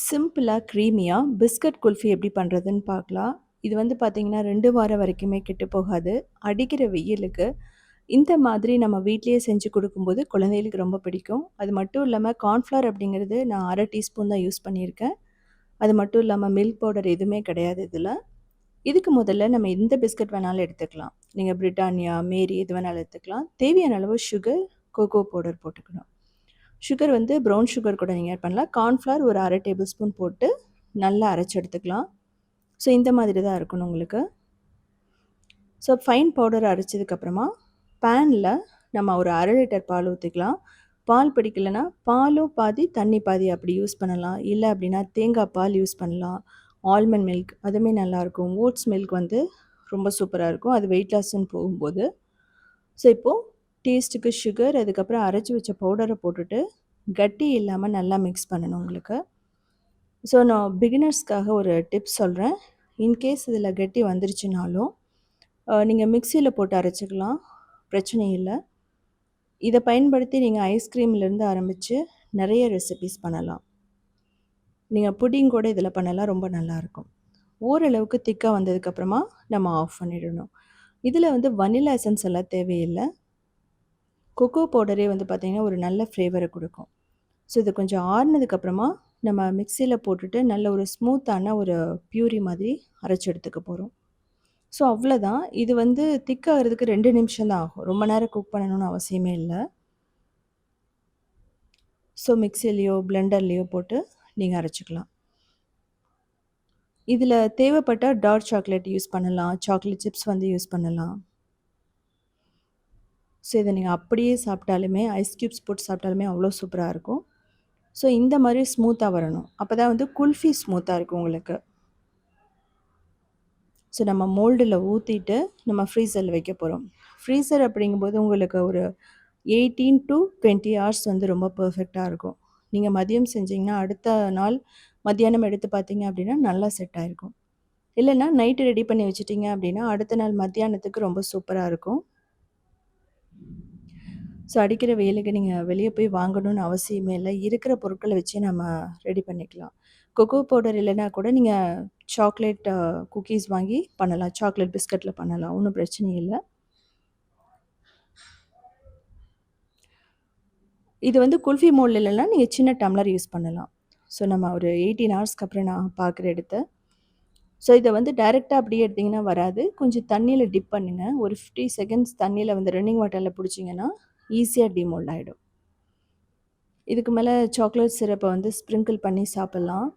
சிம்பிளா, க்ரீமியா பிஸ்கட் குல்ஃபி எப்படி பண்ணுறதுன்னு பார்க்கலாம். இது வந்து பார்த்தீங்கன்னா, 2 வாரம் வரைக்குமே கெட்டு போகாது. அடிக்கிற வெயிலுக்கு இந்த மாதிரி நம்ம வீட்லயே செஞ்சு குடுக்கும்போது குழந்தைகளுக்கு ரொம்ப பிடிக்கும். அது மட்டும் இல்லாம கார்ன்ஃப்ளவர் அப்படிங்கிறது நான் 1/2 டீஸ்பூன் தான் யூஸ் பண்ணியிருக்கேன். அது மட்டும் இல்லாம மில்க் பவுடர் எதுவுமே கிடையாது இதுல. இதுக்கு முதல்ல நம்ம எந்த பிஸ்கட் வேணாலும் எடுத்துக்கலாம். நீங்க பிரிட்டானியா, மேரி எது வேணாலும் எடுத்துக்கலாம். தேவையான அளவு சுகர், கோகோ பவுடர் போட்டுக்கணும். சுகர் வந்து ப்ரவுன் சுகர் கூட நீங்க ஆட் பண்ணலாம். கார்ன்ஃப்ளவர் ஒரு 1/2 டேபிள் ஸ்பூன் போட்டு நல்லா அரைச்சு எடுத்துக்கலாம். ஸோ இந்த மாதிரி தான் இருக்கணும் உங்களுக்கு. ஸோ ஃபைன் பவுடர் அரைச்சதுக்கப்புறமா பேனில் நம்ம ஒரு 1/2 லிட்டர் பால் ஊற்றிக்கலாம். பால் பிடிக்கலனா பாலும் பாதி தண்ணி பாதி அப்படி யூஸ் பண்ணலாம். இல்லை அப்படின்னா தேங்காய் பால் யூஸ் பண்ணலாம். ஆல்மண்ட் மில்க் அதுவுமே நல்லாயிருக்கும். ஓட்ஸ் மில்க் வந்து ரொம்ப சூப்பராக இருக்கும். அது வெயிட் லாஸ்ன்னு போகும்போது. ஸோ இப்போது டேஸ்ட்டுக்கு சுகர் அதுக்கப்புறம் அரைச்சி வச்ச பவுடரை போட்டுட்டு கட்டி இல்லாமல் நல்லா மிக்ஸ் பண்ணணும் உங்களுக்கு. ஸோ நான் பிகினர்ஸ்க்காக ஒரு டிப்ஸ் சொல்கிறேன். இன்கேஸ் இதில் கட்டி வந்துருச்சுனாலும் நீங்கள் மிக்சியில் போட்டு அரைச்சிக்கலாம், பிரச்சனை இல்லை. இதை பயன்படுத்தி நீங்கள் ஐஸ்கிரீம்லேருந்து ஆரம்பித்து நிறைய ரெசிபீஸ் பண்ணலாம். நீங்கள் புட்டிங் கூட இதில் பண்ணலாம், ரொம்ப நல்லாயிருக்கும். ஓரளவுக்கு திக்காக வந்ததுக்கப்புறமா நம்ம ஆஃப் பண்ணிடணும். இதில் வந்து வனிலா எசன்ஸ் எல்லாம் தேவையில்லை. கொக்கோ பவுடரே வந்து பார்த்திங்கன்னா ஒரு நல்ல ஃப்ளேவரை கொடுக்கும். ஸோ இது கொஞ்சம் ஆறுனதுக்கப்புறமா நம்ம மிக்சியில் போட்டுட்டு நல்ல ஒரு ஸ்மூத்தான ஒரு பியூரி மாதிரி அரைச்சி எடுத்துக்க போகிறோம். ஸோ அவ்வளோதான். இது வந்து திக்காகிறதுக்கு 2 நிமிஷம் தான் ஆகும். ரொம்ப நேரம் குக் பண்ணணும்னு அவசியமே இல்லை. ஸோ மிக்சிலையோ பிளெண்டர்லேயோ போட்டு நீங்கள் அரைச்சிக்கலாம். இதில் தேவைப்பட்டால் டார்க் சாக்லேட் யூஸ் பண்ணலாம், சாக்லேட் சிப்ஸ் வந்து யூஸ் பண்ணலாம். ஸோ இதை நீங்கள் அப்படியே சாப்பிட்டாலுமே ஐஸ் க்யூப்ஸ் போட்டு சாப்பிட்டாலுமே அவ்வளோ சூப்பராக இருக்கும். ஸோ இந்த மாதிரி ஸ்மூத்தாக வரணும். அப்போ தான் வந்து குல்ஃபி ஸ்மூத்தாக இருக்கும் உங்களுக்கு. ஸோ நம்ம மோல்டில் ஊற்றிட்டு நம்ம ஃப்ரீசரில் வைக்க போகிறோம். ஃப்ரீசர் அப்படிங்கும்போது உங்களுக்கு ஒரு 18 to 20 ஹவர்ஸ் வந்து ரொம்ப பர்ஃபெக்டாக இருக்கும். நீங்கள் மதியம் செஞ்சிங்கன்னா அடுத்த நாள் மத்தியானம் எடுத்து பார்த்தீங்க அப்படின்னா நல்லா செட் ஆகிருக்கும். இல்லைன்னா நைட்டு ரெடி பண்ணி வச்சுட்டிங்க அப்படின்னா அடுத்த நாள் மத்தியானத்துக்கு ரொம்ப சூப்பராக இருக்கும். ஸோ அடிக்கிற வெயிலுக்கு நீங்கள் வெளியே போய் வாங்கணும்னு அவசியமே இல்லை. இருக்கிற பொருட்களை வச்சே நம்ம ரெடி பண்ணிக்கலாம். கொக்கோ பவுடர் இல்லைன்னா கூட நீங்கள் சாக்லேட் குக்கீஸ் வாங்கி பண்ணலாம். சாக்லேட் பிஸ்கட்டில் பண்ணலாம், ஒன்றும் பிரச்சனை இல்லை. இது வந்து குல்ஃபி மோல்டு இல்லைன்னா நீங்கள் சின்ன டம்ளர் யூஸ் பண்ணலாம். ஸோ நம்ம ஒரு 18 ஹவர்ஸ்க்கு அப்புறம் நான் பார்க்குற எடுத்து ஸோ இதை வந்து டைரெக்டாக அப்படியே எடுத்திங்கன்னா வராது. கொஞ்சம் தண்ணியில் டிப் பண்ணுங்கள். ஒரு 50 செகண்ட்ஸ் தண்ணியில் வந்து ரன்னிங் வாட்டரில் பிடிச்சிங்கன்னா ஈஸியாக டிமோல்ட் ஆகிடும். இதுக்கு மேலே சாக்லேட் சிரப்பை வந்து ஸ்ப்ரிங்கிள் பண்ணி சாப்பிட்லாம்.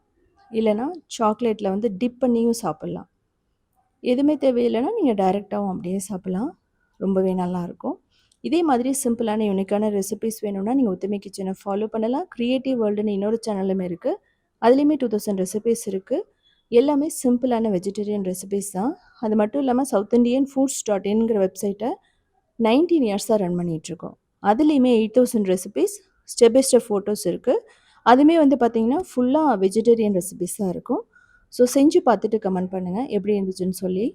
இல்லைனா சாக்லேட்டில் வந்து டிப் பண்ணியும் சாப்பிட்லாம். எதுவுமே தேவையில்லைன்னா நீங்கள் டைரெக்டாகவும் அப்படியே சாப்பிட்லாம். ரொம்பவே நல்லாயிருக்கும். இதே மாதிரி சிம்பிளான யூனிக்கான ரெசிபீஸ் வேணும்னா நீங்கள் உத்தமி கிச்சனை ஃபாலோ பண்ணலாம். க்ரியேட்டிவ் வேர்ல்டுன்னு இன்னொரு சேனலுமே இருக்குது. அதுலேயுமே 2000 ரெசிபீஸ் இருக்குது. எல்லாமே சிம்பிளான வெஜிடேரியன் ரெசிபீஸ் தான். அது மட்டும் இல்லாமல் சவுத் இண்டியன் ஃபுட்ஸ் .inங்கிற வெப்சைட்டை 19 இயர்ஸாக ரன் பண்ணிகிட்ருக்கோம். அதுலேயுமே 8000 recipes step by step photos இருக்குது. அதுவுமே வந்து பார்த்திங்கன்னா ஃபுல்லாக வெஜிடேரியன் ரெசிபீஸ் தான் இருக்கும். ஸோ செஞ்சு பார்த்துட்டு கமெண்ட் பண்ணுங்கள் எப்படி இருந்துச்சுன்னு சொல்லி.